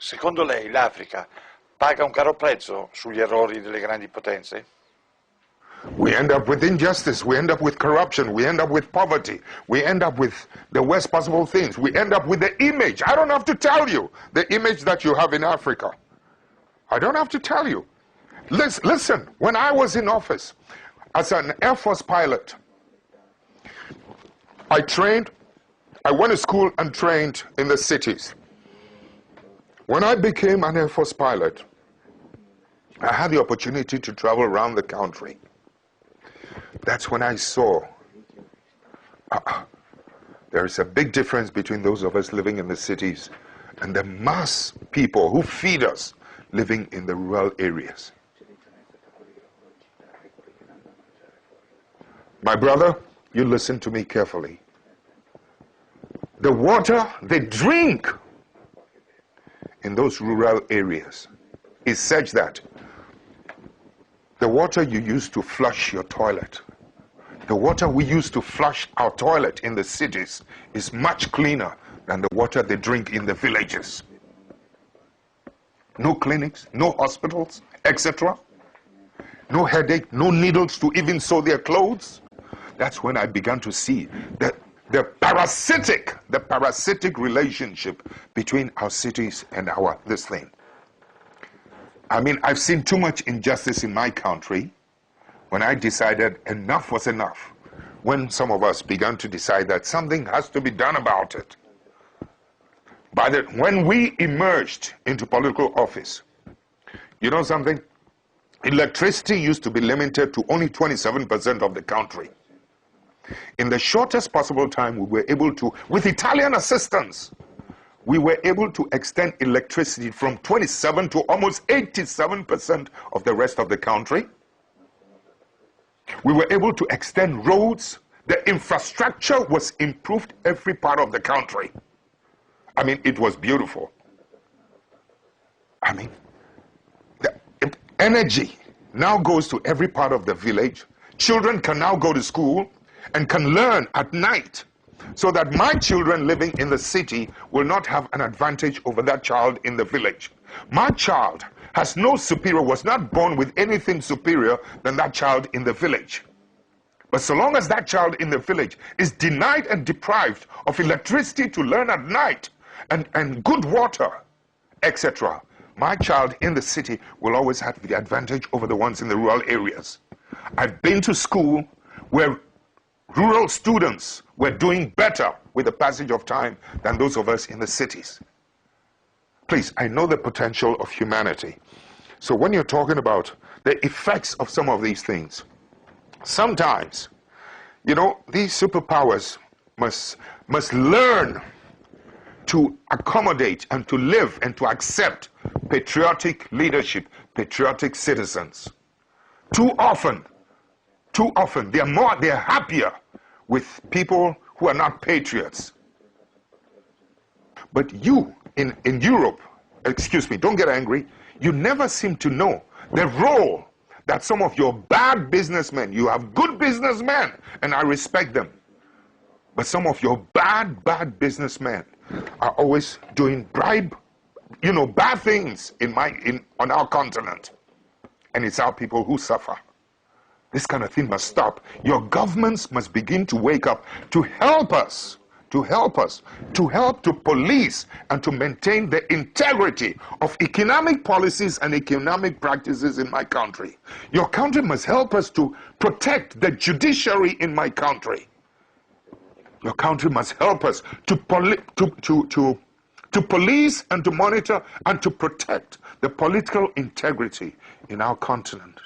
Secondo lei l'Africa paga un caro prezzo sugli errori delle grandi potenze? We end up with injustice, we end up with corruption, we end up with poverty, we end up with the worst possible things, we end up with the image. I don't have to tell you the image that you have in Africa. I don't have to tell you. Listen, when I was in office as an Air Force pilot, I went to school and trained in the cities. When I became an Air Force pilot, I had the opportunity to travel around the country. That's when I saw there is a big difference between those of us living in the cities and the mass people who feed us living in the rural areas. My brother, you listen to me carefully. The water they drink in those rural areas is such that the water you use to flush your toilet, the water we use to flush our toilet in the cities is much cleaner than the water they drink in the villages. No clinics, no hospitals, etc. No headache, no needles to even sew their clothes. That's when I began to see the parasitic relationship between our cities and this thing. I mean, I've seen too much injustice in my country when I decided enough was enough. When some of us began to decide that something has to be done about it. When we emerged into political office, you know something? Electricity used to be limited to only 27% of the country. In the shortest possible time, we were able to, with Italian assistance, we were able to extend electricity from 27 to almost 87% of the rest of the country. We were able to extend roads. The infrastructure was improved every part of the country. I mean, it was beautiful. I mean, the energy now goes to every part of the village. Children can now go to school and can learn at night, so that my children living in the city will not have an advantage over that child in the village. My child has no superior, was not born with anything superior than that child in the village. But so long as that child in the village is denied and deprived of electricity to learn at night and good water, etc., my child in the city will always have the advantage over the ones in the rural areas. I've been to school where rural students were doing better with the passage of time than those of us in the cities. Please, I know the potential of humanity. So when you're talking about the effects of some of these things, sometimes, you know, these superpowers must learn to accommodate and to live and to accept patriotic leadership, patriotic citizens. Too often, they're happier with people who are not patriots. But you, in Europe, excuse me, don't get angry, you never seem to know the role that some of your bad businessmen, you have good businessmen, and I respect them, but some of your bad businessmen are always doing bad things on our continent. And it's our people who suffer. This kind of thing must stop. Your governments must begin to wake up to help us, to help to police and to maintain the integrity of economic policies and economic practices in my country. Your country must help us to protect the judiciary in my country. Your country must help us to police and to monitor and to protect the political integrity in our continent.